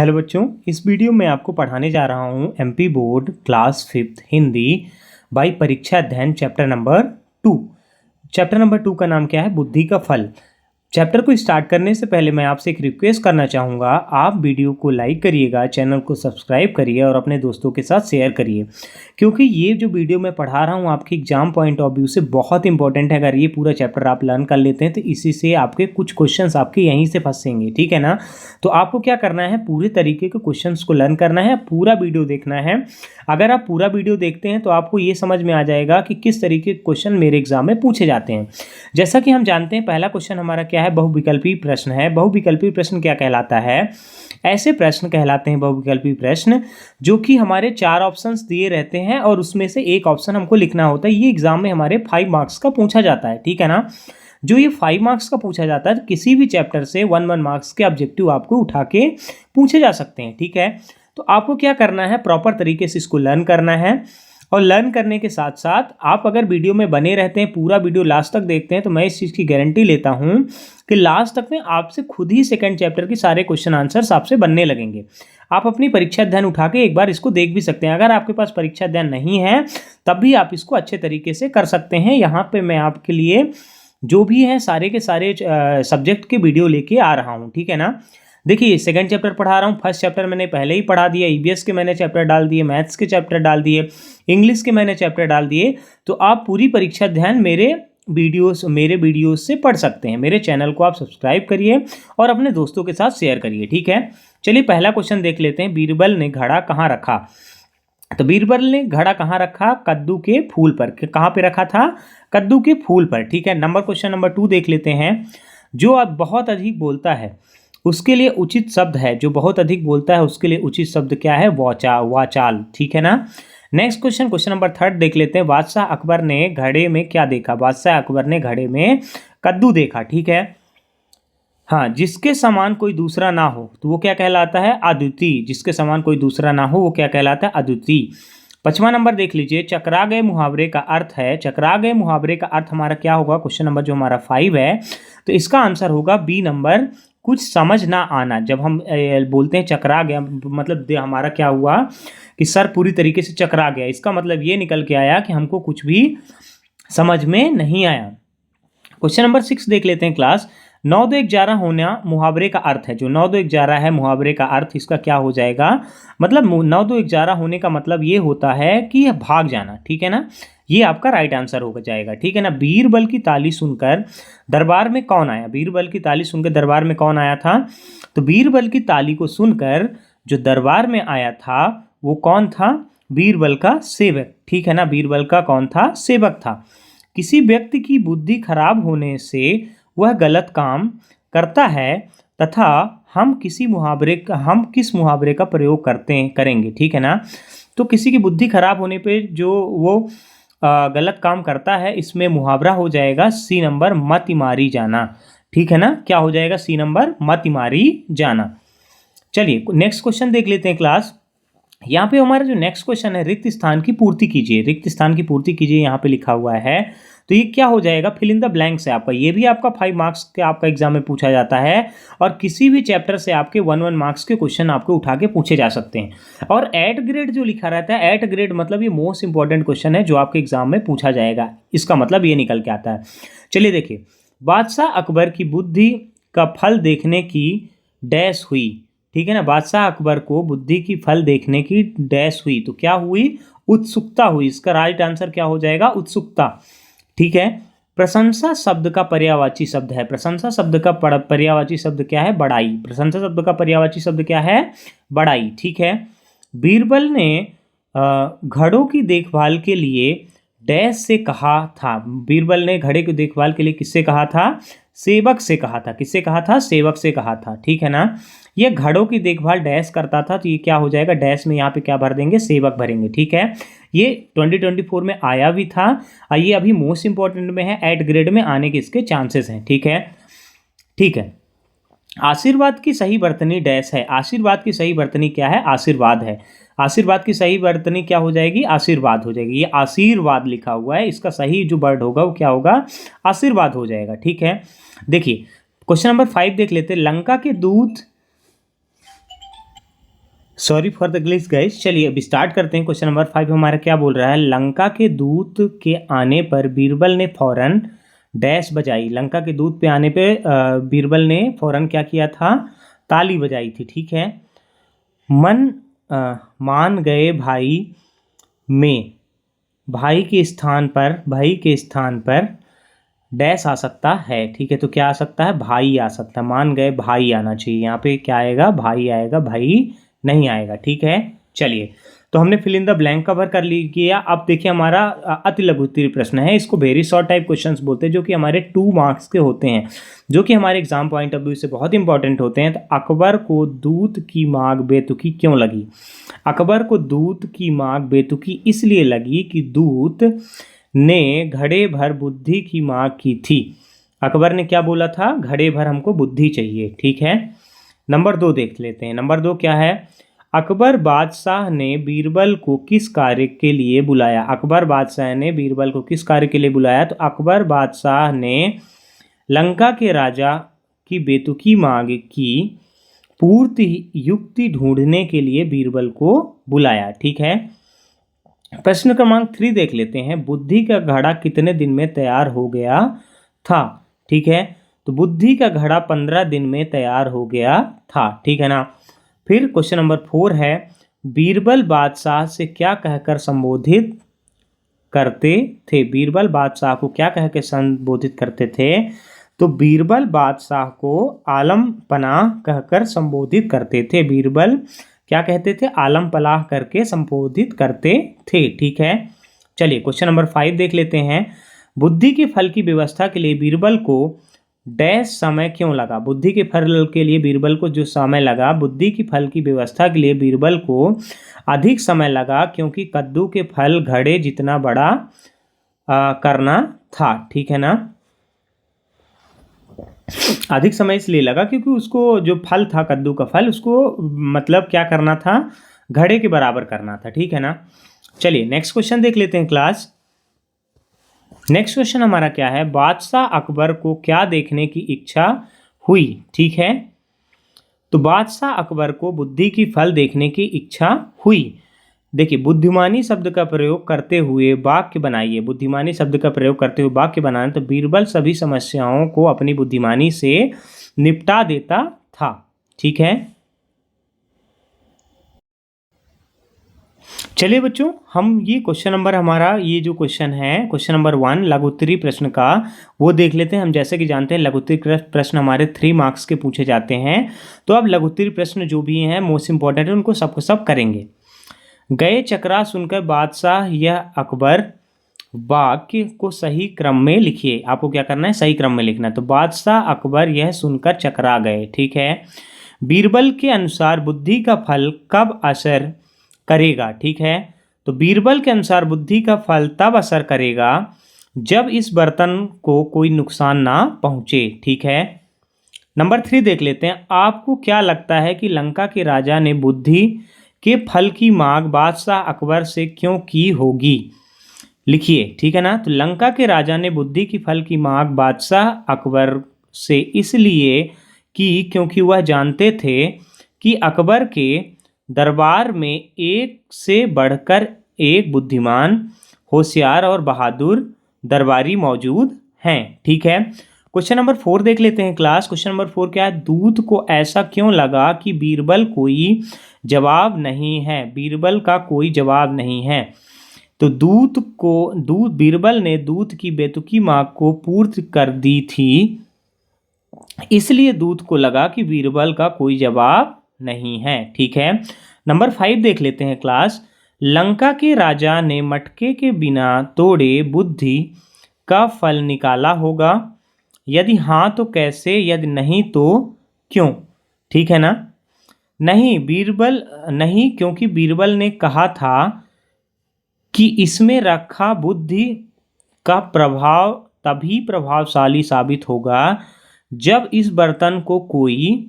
Hello बच्चों, इस video में आपको पढ़ाने जा रहा हूँ MP board class 5th Hindi by परीक्षा अध्ययन चैप्टर नंबर 2। चैप्टर नंबर 2 का नाम क्या है? बुद्धि का फल। चैप्टर को स्टार्ट करने से पहले मैं आपसे एक रिक्वेस्ट करना चाहूँगा, आप वीडियो को लाइक करिएगा, चैनल को सब्सक्राइब करिए और अपने दोस्तों के साथ शेयर करिए, क्योंकि ये जो वीडियो मैं पढ़ा रहा हूँ आपके एग्जाम पॉइंट ऑफ व्यू से बहुत इंपॉर्टेंट है। अगर ये पूरा चैप्टर आप लर्न कर लेते हैं तो इसी से आपके कुछ क्वेश्चंस आपके यहीं से फंसेंगे, ठीक है ना। तो आपको क्या करना है, पूरे तरीके के क्वेश्चंस को लर्न करना है, पूरा वीडियो देखना है। अगर आप पूरा वीडियो देखते हैं तो आपको ये समझ में आ जाएगा कि किस तरीके के क्वेश्चन मेरे एग्जाम में पूछे जाते हैं। जैसा कि हम जानते हैं, पहला क्वेश्चन हमारा क्या है? बहुविकल्पी प्रश्न है। बहुविकल्पी प्रश्न क्या कहलाता है? ऐसे प्रश्न कहलाते हैं बहुविकल्पी प्रश्न जो कि हमारे 4 ऑप्शंस दिए रहते हैं और उसमें से एक ऑप्शन हमको लिखना होता है। ये एग्जाम में हमारे 5 मार्क्स का पूछा जाता है, ठीक है ना। जो ये 5 मार्क्स का पूछा जाता है, किसी भी चैप्टर से 1 मार्क्स के ऑब्जेक्टिव आपको उठा के पूछे जा सकते हैं, ठीक है। तो आपको क्या करना है, प्रॉपर तरीके से इसको लर्न करना है। और लर्न करने के साथ साथ आप अगर वीडियो में बने रहते हैं, पूरा वीडियो लास्ट तक देखते हैं, तो मैं इस चीज़ की गारंटी लेता हूं कि लास्ट तक में आपसे खुद ही सेकंड चैप्टर के सारे क्वेश्चन आंसर्स आपसे बनने लगेंगे। आप अपनी परीक्षा अध्ययन उठा के एक बार इसको देख भी सकते हैं। अगर आपके पास परीक्षा अध्ययन नहीं है तब भी आप इसको अच्छे तरीके से कर सकते हैं। यहाँ पर मैं आपके लिए जो भी है सारे के सारे सब्जेक्ट के वीडियो लेके आ रहा हूँ, ठीक है ना। देखिए, सेकंड चैप्टर पढ़ा रहा हूँ, फर्स्ट चैप्टर मैंने पहले ही पढ़ा दिया, ईवीएस के मैंने चैप्टर डाल दिए, मैथ्स के चैप्टर डाल दिए, इंग्लिश के मैंने चैप्टर डाल दिए। तो आप पूरी परीक्षा अध्ययन मेरे वीडियोस से पढ़ सकते हैं। मेरे चैनल को आप सब्सक्राइब करिए और अपने दोस्तों के साथ शेयर करिए, ठीक है। चलिए पहला क्वेश्चन देख लेते हैं। बीरबल ने घड़ा कहाँ रखा? तो बीरबल ने घड़ा कहाँ रखा? कद्दू के फूल पर। कहाँ पे रखा था? कद्दू के फूल पर, ठीक है। क्वेश्चन नंबर 2 देख लेते हैं। जो अब बहुत अधिक बोलता है उसके लिए उचित शब्द है। जो बहुत अधिक बोलता है उसके लिए उचित शब्द क्या है? वाचाल, ठीक है ना। नेक्स्ट क्वेश्चन नंबर 3 देख लेते हैं। बादशाह अकबर ने घड़े में क्या देखा? बादशाह अकबर ने घड़े में कद्दू देखा, ठीक है। हाँ, जिसके समान कोई दूसरा ना हो तो वो क्या कहलाता है? अद्वितीय। जिसके समान कोई दूसरा ना हो वो क्या कहलाता है? अद्वितीय। 5वां नंबर देख लीजिए। चकरा गए मुहावरे का अर्थ है। चकरा गए मुहावरे का अर्थ हमारा क्या होगा? क्वेश्चन नंबर जो हमारा 5 है, तो इसका आंसर होगा बी नंबर, कुछ समझ ना आना। जब हम बोलते हैं चकरा गया, मतलब हमारा क्या हुआ कि सर पूरी तरीके से चकरा गया। इसका मतलब ये निकल के आया कि हमको कुछ भी समझ में नहीं आया। क्वेश्चन नंबर 6 देख लेते हैं क्लास। 9 2 11 होना मुहावरे का अर्थ है। जो 9 2 11 है मुहावरे का अर्थ, इसका क्या हो जाएगा? मतलब 9 2 11 होने का मतलब ये होता है कि भाग जाना, ठीक है ना। ये आपका राइट आंसर हो जाएगा, ठीक है ना। बीरबल की ताली सुनकर दरबार में कौन आया? बीरबल की ताली सुनकर दरबार में कौन आया था? तो बीरबल की ताली को सुनकर जो दरबार में आया था वो कौन था? बीरबल का सेवक, ठीक है ना। बीरबल का कौन था? सेवक था। किसी व्यक्ति की बुद्धि खराब होने से वह गलत काम करता है तथा हम किस मुहावरे का प्रयोग करेंगे, ठीक है ना। तो किसी की बुद्धि खराब होने पे जो वो गलत काम करता है, इसमें मुहावरा हो जाएगा सी नंबर, मति मारी जाना, ठीक है ना। क्या हो जाएगा? सी नंबर, मति मारी जाना। चलिए नेक्स्ट क्वेश्चन देख लेते हैं क्लास। यहाँ पे हमारा जो नेक्स्ट क्वेश्चन है, रिक्त स्थान की पूर्ति कीजिए। रिक्त स्थान की पूर्ति कीजिए यहाँ पे लिखा हुआ है, तो ये क्या हो जाएगा? फिल इन द ब्लैंक्स है आपका। ये भी आपका 5 मार्क्स के आपका एग्जाम में पूछा जाता है और किसी भी चैप्टर से आपके 1 मार्क्स के क्वेश्चन आपको उठा के पूछे जा सकते हैं। और एट ग्रेड जो लिखा रहता है, एट ग्रेड मतलब ये मोस्ट इंपॉर्टेंट क्वेश्चन है जो आपके एग्जाम में पूछा जाएगा। इसका मतलब ये निकल के आता है। चलिए देखिए, बादशाह अकबर की बुद्धि का फल देखने की डैश हुई, ठीक है ना। बादशाह अकबर को बुद्धि की फल देखने की डैश हुई, तो क्या हुई? उत्सुकता हुई। इसका राइट आंसर क्या हो जाएगा? उत्सुकता, ठीक है। प्रशंसा शब्द का पर्यायवाची शब्द है। प्रशंसा शब्द का पर्यायवाची शब्द क्या है? बड़ाई। प्रशंसा शब्द का पर्यायवाची शब्द क्या है? बड़ाई, ठीक है। बीरबल ने घड़ों की देखभाल के लिए डैश से कहा था। बीरबल ने घड़े की देखभाल के लिए किससे कहा था? सेवक से कहा था। किससे कहा था? सेवक से कहा था, ठीक है ना। ये घड़ों की देखभाल डैश करता था, तो ये क्या हो जाएगा? डैश में यहाँ पे क्या भर देंगे? सेवक भरेंगे, ठीक है। ये 2024 में आया भी था और ये अभी मोस्ट इंपॉर्टेंट में है, एट ग्रेड में आने के इसके चांसेस हैं, ठीक है। ठीक है, आशीर्वाद की सही वर्तनी डैश है। आशीर्वाद की सही वर्तनी क्या है? आशीर्वाद है। आशीर्वाद की सही वर्तनी क्या हो जाएगी? आशीर्वाद हो जाएगी। ये आशीर्वाद लिखा हुआ है, इसका सही जो वर्ड होगा वो क्या होगा? आशीर्वाद हो जाएगा, ठीक है। देखिए क्वेश्चन नंबर 5 देख लेते हैं। लंका के दूत sorry for the glitch guys. चलिए अभी स्टार्ट करते हैं। क्वेश्चन नंबर 5 हमारा क्या बोल रहा है, लंका के दूत के आने पर बीरबल ने फौरन डैश बजाई। लंका के दूत पे आने पे बीरबल ने फौरन क्या किया था, ताली बजाई थी। ठीक है। मन मान गए भाई में, भाई के स्थान पर डैश आ सकता है। ठीक है, तो क्या आ सकता है, भाई आ सकता है। मान गए भाई आना चाहिए, यहाँ पे क्या आएगा, भाई आएगा, भाई नहीं आएगा। ठीक है। चलिए, तो हमने fill in the blank cover कर लिया। अब देखिए हमारा अति लघु उत्तरीय प्रश्न है। इसको वेरी शॉर्ट टाइप क्वेश्चंस बोलते हैं, जो कि हमारे 2 मार्क्स के होते हैं, जो कि हमारे एग्जाम पॉइंट ऑफ व्यू से बहुत इंपॉर्टेंट होते हैं। तो अकबर को दूत की मांग बेतुकी क्यों लगी। अकबर को दूत की मांग बेतुकी इसलिए लगी कि दूत ने घड़े भर बुद्धि की मांग की थी। अकबर ने क्या बोला था, घड़े भर हमको बुद्धि चाहिए। ठीक है। नंबर 2 देख लेते हैं। नंबर 2 क्या है, अकबर बादशाह ने बीरबल को किस कार्य के लिए बुलाया। अकबर बादशाह ने बीरबल को किस कार्य के लिए बुलाया, तो अकबर बादशाह ने लंका के राजा की बेतुकी मांग की पूर्ति युक्ति ढूंढने के लिए बीरबल को बुलाया। ठीक है। प्रश्न क्रमांक 3 देख लेते हैं। बुद्धि का घड़ा कितने दिन में तैयार हो गया था। ठीक है, तो बुद्धि का घड़ा 15 दिन में तैयार हो गया था। ठीक है ना। फिर क्वेश्चन नंबर 4 है, बीरबल बादशाह से क्या कहकर संबोधित करते थे। बीरबल बादशाह को क्या कह के संबोधित करते थे, तो बीरबल बादशाह को आलम पनाह कहकर संबोधित करते थे। बीरबल क्या कहते थे, आलम पनाह करके संबोधित करते थे। ठीक है। चलिए क्वेश्चन नंबर 5 देख लेते हैं। बुद्धि के फल की व्यवस्था के लिए बीरबल को डैश समय क्यों लगा। बुद्धि के फल के लिए बीरबल को जो समय लगा, बुद्धि की फल की व्यवस्था के लिए बीरबल को अधिक समय लगा, क्योंकि कद्दू के फल घड़े जितना बड़ा करना था। ठीक है ना। अधिक समय इसलिए लगा क्योंकि उसको जो फल था, कद्दू का फल, उसको मतलब क्या करना था, घड़े के बराबर करना था। ठीक है ना। चलिए नेक्स्ट क्वेश्चन देख लेते हैं क्लास। नेक्स्ट क्वेश्चन हमारा क्या है, बादशाह अकबर को क्या देखने की इच्छा हुई। ठीक है, तो बादशाह अकबर को बुद्धि की फल देखने की इच्छा हुई। देखिए, बुद्धिमानी शब्द का प्रयोग करते हुए वाक्य बनाइए। बुद्धिमानी शब्द का प्रयोग करते हुए वाक्य बनाना, तो बीरबल सभी समस्याओं को अपनी बुद्धिमानी से निपटा देता था। ठीक है। चलिए बच्चों, हम ये क्वेश्चन नंबर हमारा ये जो क्वेश्चन है, क्वेश्चन नंबर 1 लघु उत्तरीय प्रश्न का, वो देख लेते हैं। हम जैसे कि जानते हैं लघु उत्तरीय प्रश्न हमारे 3 मार्क्स के पूछे जाते हैं। तो अब लघु उत्तरीय प्रश्न जो भी हैं मोस्ट इंपॉर्टेंट है, उनको सबको सब करेंगे। गए चकरा सुनकर बादशाह यह अकबर, वाक्य को सही क्रम में लिखिए। आपको क्या करना है, सही क्रम में लिखना है। तो बादशाह अकबर यह सुनकर चकरा गए। ठीक है। बीरबल के अनुसार बुद्धि का फल कब असर करेगा। ठीक है, तो बीरबल के अनुसार बुद्धि का फल तब असर करेगा जब इस बर्तन को कोई नुकसान ना पहुंचे। ठीक है। नंबर 3 देख लेते हैं। आपको क्या लगता है कि लंका के राजा ने बुद्धि के फल की मांग बादशाह अकबर से क्यों की होगी, लिखिए। ठीक है ना। तो लंका के राजा ने बुद्धि की फल की मांग बादशाह अकबर से इसलिए की क्योंकि वह जानते थे कि अकबर के दरबार में एक से बढ़कर एक बुद्धिमान, होशियार और बहादुर दरबारी मौजूद हैं। ठीक है। क्वेश्चन नंबर 4 देख लेते हैं क्लास। क्वेश्चन नंबर 4 क्या है, दूत को ऐसा क्यों लगा कि बीरबल कोई जवाब नहीं है। बीरबल का कोई जवाब नहीं है, तो बीरबल ने दूत की बेतुकी मांग को पूर्ति कर दी थी, इसलिए दूत को लगा कि बीरबल का कोई जवाब नहीं है। ठीक है। नंबर 5 देख लेते हैं क्लास। लंका के राजा ने मटके के बिना तोड़े बुद्धि का फल निकाला होगा, यदि हाँ तो कैसे, यदि नहीं तो क्यों। ठीक है ना। नहीं, क्योंकि बीरबल ने कहा था कि इसमें रखा बुद्धि का प्रभाव तभी प्रभावशाली साबित होगा जब इस बर्तन को कोई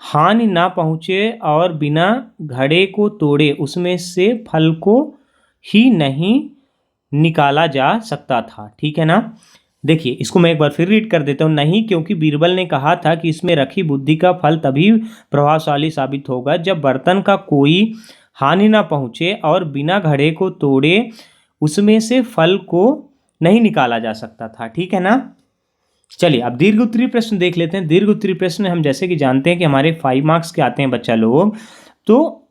हानि ना पहुँचे और बिना घड़े को तोड़े उसमें से फल को ही नहीं निकाला जा सकता था। ठीक है ना। देखिए इसको मैं एक बार फिर रीड कर देता हूँ। नहीं, क्योंकि बीरबल ने कहा था कि इसमें रखी बुद्धि का फल तभी प्रभावशाली साबित होगा जब बर्तन का कोई हानि ना पहुँचे और बिना घड़े को तोड़े उसमें से फल को नहीं निकाला जा सकता था। ठीक है ना। चलिए अब दीर्घ उत्तरीय प्रश्न देख लेते हैं। दीर्घ उत्तरीय प्रश्न हम जैसे कि जानते हैं कि हमारे 5 मार्क्स के आते हैं बच्चा लोग। तो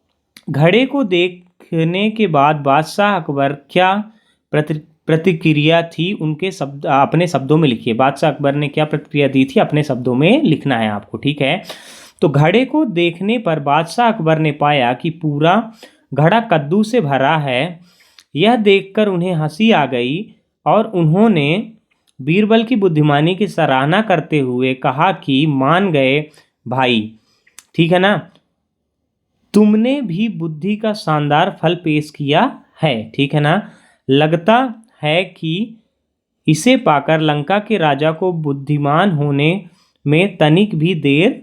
घड़े को देखने के बाद बादशाह अकबर क्या प्रतिक्रिया थी, उनके शब्द अपने शब्दों में लिखिए। बादशाह अकबर ने क्या प्रतिक्रिया दी थी, अपने शब्दों में लिखना है आपको। ठीक है। तो घड़े को देखने पर बादशाह अकबर ने पाया कि पूरा घड़ा कद्दू से भरा है। यह देखकर उन्हें हंसी आ गई और उन्होंने बीरबल की बुद्धिमानी की सराहना करते हुए कहा कि मान गए भाई, ठीक है ना, तुमने भी बुद्धि का शानदार फल पेश किया है। ठीक है ना। लगता है कि इसे पाकर लंका के राजा को बुद्धिमान होने में तनिक भी देर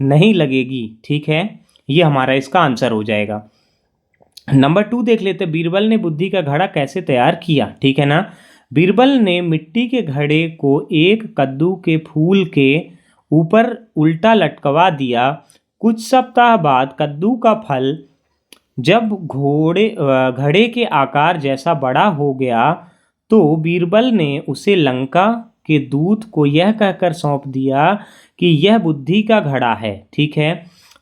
नहीं लगेगी। ठीक है, ये हमारा इसका आंसर हो जाएगा। नंबर 2 देख लेते हैं। बीरबल ने बुद्धि का घड़ा कैसे तैयार किया। ठीक है ना। बीरबल ने मिट्टी के घड़े को एक कद्दू के फूल के ऊपर उल्टा लटकवा दिया। कुछ सप्ताह बाद कद्दू का फल जब घड़े के आकार जैसा बड़ा हो गया तो बीरबल ने उसे लंका के दूत को यह कहकर सौंप दिया कि यह बुद्धि का घड़ा है। ठीक है।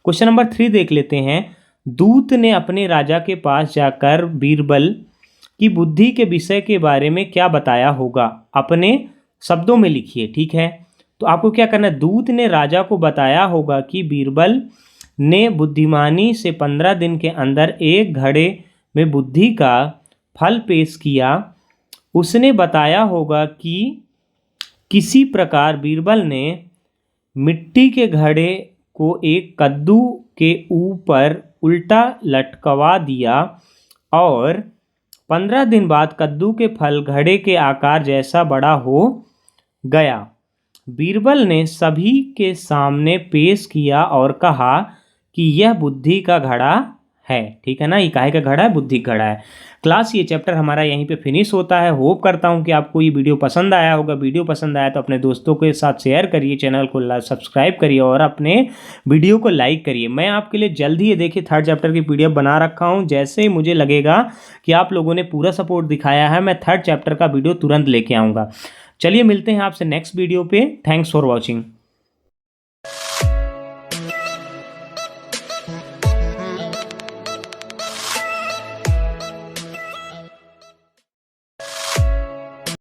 क्वेश्चन नंबर 3 देख लेते हैं। दूत ने अपने राजा के पास जाकर बीरबल की बुद्धि के विषय के बारे में क्या बताया होगा, अपने शब्दों में लिखिए। ठीक है। तो आपको क्या करना है, दूत ने राजा को बताया होगा कि बीरबल ने बुद्धिमानी से 15 दिन के अंदर एक घड़े में बुद्धि का फल पेश किया। उसने बताया होगा कि किसी प्रकार बीरबल ने मिट्टी के घड़े को एक कद्दू के ऊपर उल्टा लटकवा दिया और 15 दिन बाद कद्दू के फल घड़े के आकार जैसा बड़ा हो गया। बीरबल ने सभी के सामने पेश किया और कहा कि यह बुद्धि का घड़ा है। ठीक है ना। ये काहे का घड़ा है, बुद्धि का घड़ा है। क्लास ये चैप्टर हमारा यहीं पे फिनिश होता है। होप करता हूँ कि आपको ये वीडियो पसंद आया होगा। वीडियो पसंद आया तो अपने दोस्तों के साथ शेयर करिए, चैनल को सब्सक्राइब करिए और अपने वीडियो को लाइक करिए। मैं आपके लिए जल्द ही ये देखिए 3rd चैप्टर की PDF बना रखा हूँ। जैसे ही मुझे लगेगा कि आप लोगों ने पूरा सपोर्ट दिखाया है, मैं 3rd चैप्टर का वीडियो तुरंत लेके आऊँगा। चलिए मिलते हैं आपसे नेक्स्ट वीडियो पे। Thanks for watching.